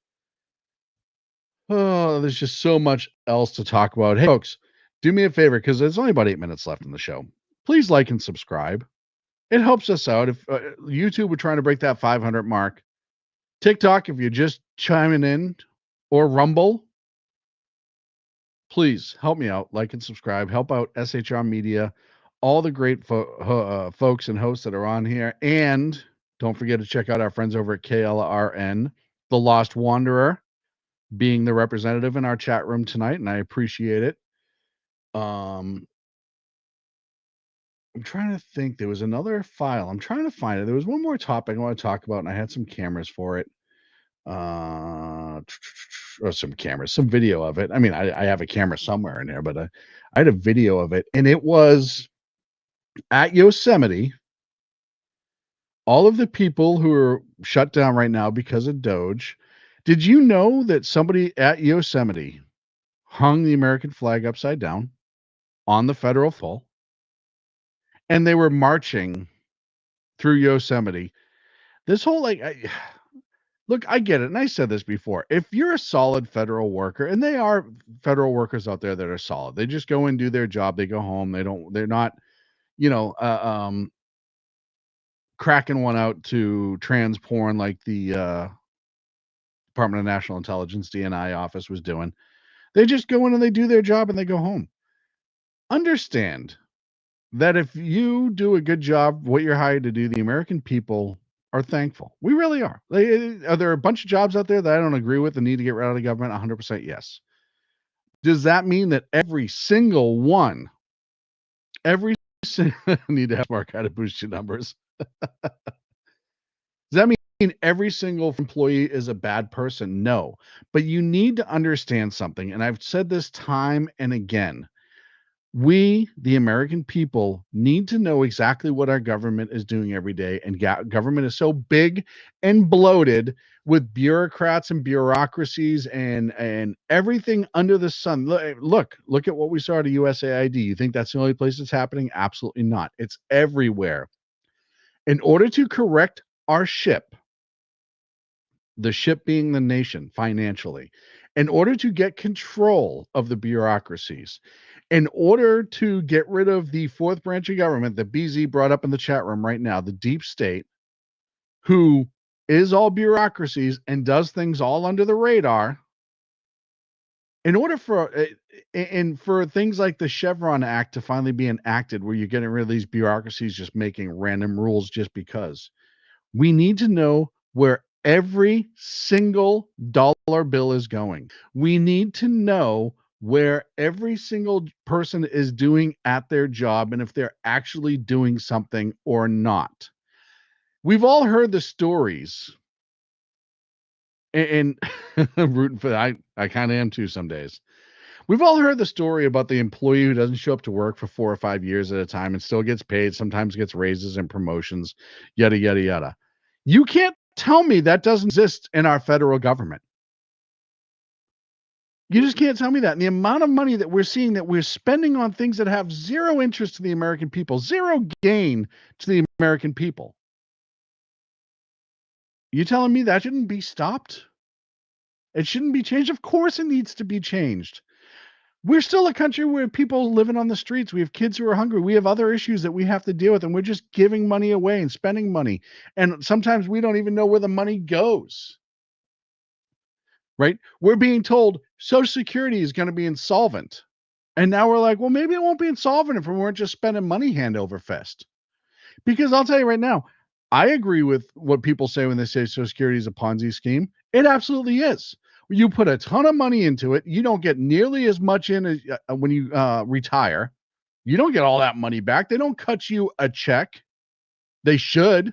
Oh, there's just so much else to talk about. Hey, folks, do me a favor, because there's only about 8 minutes left in the show. Please like and subscribe. It helps us out. If YouTube, we're trying to break that 500 mark. TikTok, if you're just chiming in, or Rumble, please help me out. Like and subscribe. Help out SHR Media, all the great folks and hosts that are on here. And don't forget to check out our friends over at KLRN, The Lost Wanderer, being the representative in our chat room tonight, and I appreciate it. I'm trying to think. There was another file. I'm trying to find it. There was one more topic I want to talk about, and I had some cameras for it. Or some cameras, some video of it. I mean, I have a camera somewhere in there, but I had a video of it, and it was at Yosemite. All of the people who are shut down right now because of Doge. Did you know that somebody at Yosemite hung the American flag upside down on the federal fall, and they were marching through Yosemite? This whole look, I get it, and I said this before. If you're a solid federal worker, and they are federal workers out there that are solid, they just go and do their job. They go home. They're not, cracking one out to trans porn like the Department of National Intelligence, DNI office was doing. They just go in and they do their job and they go home. Understand that if you do a good job, what you're hired to do, the American people are thankful. We really are. Are there a bunch of jobs out there that I don't agree with and need to get rid of the government? 100% yes. Does that mean that every single one, need to have Mark how to boost your numbers? Does that mean every single employee is a bad person? No. But you need to understand something, and I've said this time and again. We, the American people, need to know exactly what our government is doing every day. And government is so big and bloated with bureaucrats and bureaucracies and everything under the sun. Look at what we saw at USAID. You think that's the only place it's happening? Absolutely not. It's everywhere. In order to correct our ship, the ship being the nation financially, in order to get control of the bureaucracies, in order to get rid of the fourth branch of government that BZ brought up in the chat room right now, the deep state, who is all bureaucracies and does things all under the radar, in order for things like the Chevron Act to finally be enacted, where you're getting rid of these bureaucracies just making random rules just because, we need to know where every single dollar bill is going. We need to know where every single person is doing at their job and if they're actually doing something or not. We've all heard the stories, and I'm rooting for that. I kind of am too some days. We've all heard the story about the employee who doesn't show up to work for 4 or 5 years at a time and still gets paid, sometimes gets raises and promotions, yada, yada, yada. You can't tell me that doesn't exist in our federal government. You just can't tell me that. And the amount of money that we're seeing that we're spending on things that have zero interest to the American people, zero gain to the American people. You telling me that shouldn't be stopped? It shouldn't be changed? Of course it needs to be changed. We're still a country where people living on the streets. We have kids who are hungry. We have other issues that we have to deal with, and we're just giving money away and spending money. And sometimes we don't even know where the money goes. Right? We're being told Social Security is going to be insolvent. And now we're like, well, maybe it won't be insolvent if we weren't just spending money hand over fist. Because I'll tell you right now, I agree with what people say when they say Social Security is a Ponzi scheme. It absolutely is. You put a ton of money into it. You don't get nearly as much in as, when you retire. You don't get all that money back. They don't cut you a check. They should,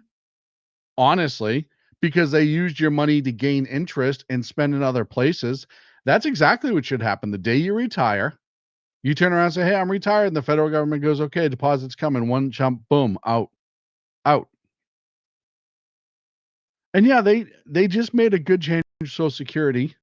honestly, because they used your money to gain interest and spend in other places. That's exactly what should happen. The day you retire, you turn around and say, hey, I'm retired. And the federal government goes, okay, deposits coming. One chump, boom, out. And yeah, they just made a good change to Social Security.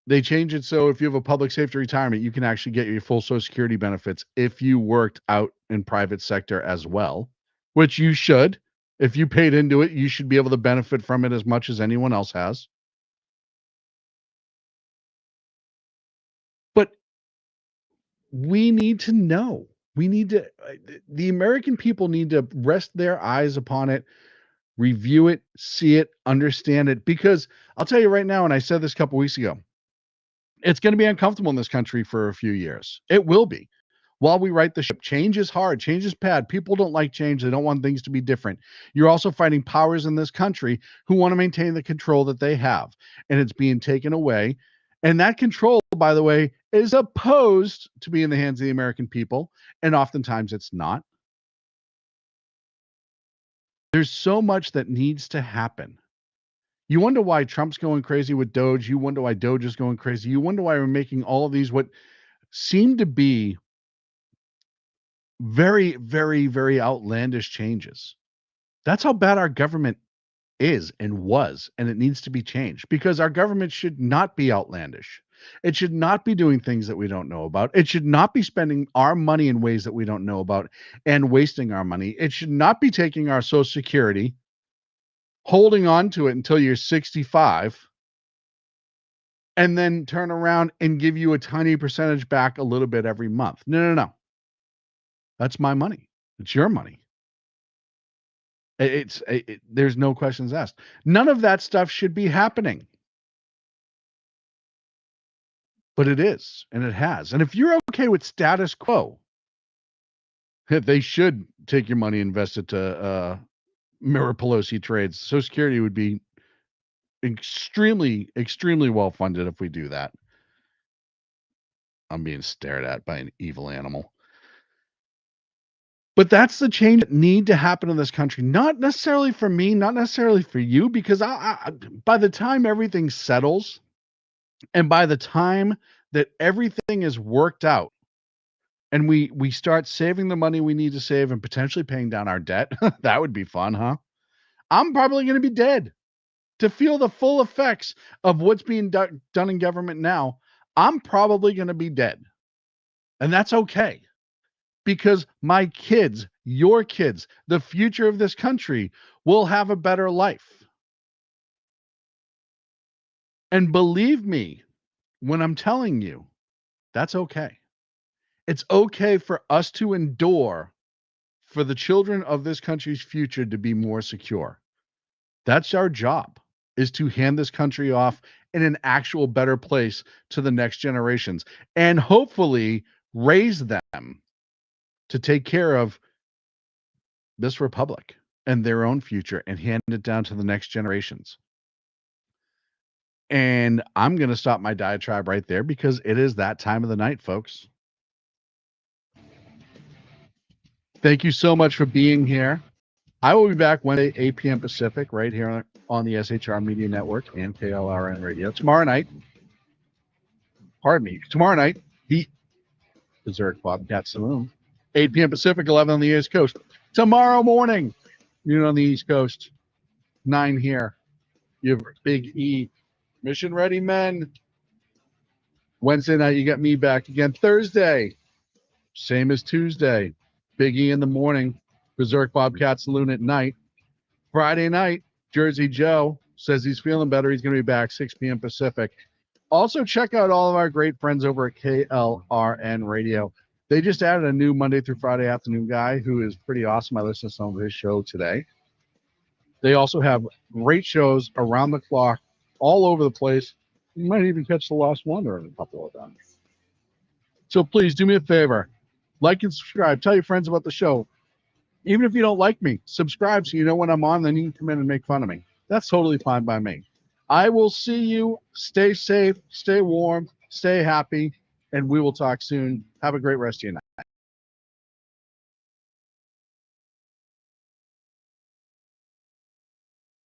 They changed it so if you have a public safety retirement, you can actually get your full Social Security benefits if you worked out in private sector as well, which you should. If you paid into it, you should be able to benefit from it as much as anyone else has. But we need to know. The American people need to rest their eyes upon it, review it, see it, understand it. Because I'll tell you right now, and I said this a couple weeks ago, it's going to be uncomfortable in this country for a few years. It will be. While we right the ship, change is hard. Change is bad. People don't like change. They don't want things to be different. You're also fighting powers in this country who want to maintain the control that they have, and it's being taken away. And that control, by the way, is opposed to be in the hands of the American people, and oftentimes it's not. There's so much that needs to happen. You wonder why Trump's going crazy with Doge. You wonder why Doge is going crazy. You wonder why we're making all of these what seem to be very, very, very outlandish changes. That's how bad our government is and was, and it needs to be changed because our government should not be outlandish. It should not be doing things that we don't know about. It should not be spending our money in ways that we don't know about and wasting our money. It should not be taking our Social Security, holding on to it until you're 65, and then turn around and give you a tiny percentage back a little bit every month. No. That's my money. It's your money. There's no questions asked. None of that stuff should be happening. But it is, and it has. And if you're okay with status quo, they should take your money and invest it to mirror Pelosi trades. Social Security would be extremely, extremely well funded if we do that. I'm being stared at by an evil animal. But that's the change that need to happen in this country. Not necessarily for me, not necessarily for you, because by the time everything settles and by the time that everything is worked out and we start saving the money we need to save and potentially paying down our debt, that would be fun, huh? I'm probably going to be dead. To feel the full effects of what's being done in government now, I'm probably going to be dead. And that's okay. Because my kids, your kids, the future of this country will have a better life. And believe me when I'm telling you, that's okay. It's okay for us to endure for the children of this country's future to be more secure. That's our job, is to hand this country off in an actual better place to the next generations and hopefully raise them to take care of this republic and their own future and hand it down to the next generations. And I'm going to stop my diatribe right there because it is that time of the night, folks. Thank you so much for being here. I will be back Wednesday, 8 p.m. Pacific, right here on the SHR Media Network and KLRN Radio. Tomorrow night, the Berserk Bobcat Saloon, 8 p.m. Pacific, 11 on the East Coast. Tomorrow morning, noon on the East Coast, 9 here. You have Big E, Mission Ready Men. Wednesday night, you got me back again. Thursday, same as Tuesday, Big E in the morning, Berserk Bobcat Saloon at night. Friday night, Jersey Joe says he's feeling better. He's going to be back 6 p.m. Pacific. Also, check out all of our great friends over at KLRN Radio. They just added a new Monday through Friday afternoon guy who is pretty awesome. I listened to some of his show today. They also have great shows around the clock, all over the place. You might even catch the Lost Wonder in a couple of them. So please do me a favor. Like and subscribe. Tell your friends about the show. Even if you don't like me, subscribe so you know when I'm on, then you can come in and make fun of me. That's totally fine by me. I will see you. Stay safe, stay warm, stay happy, and we will talk soon. Have a great rest of your night.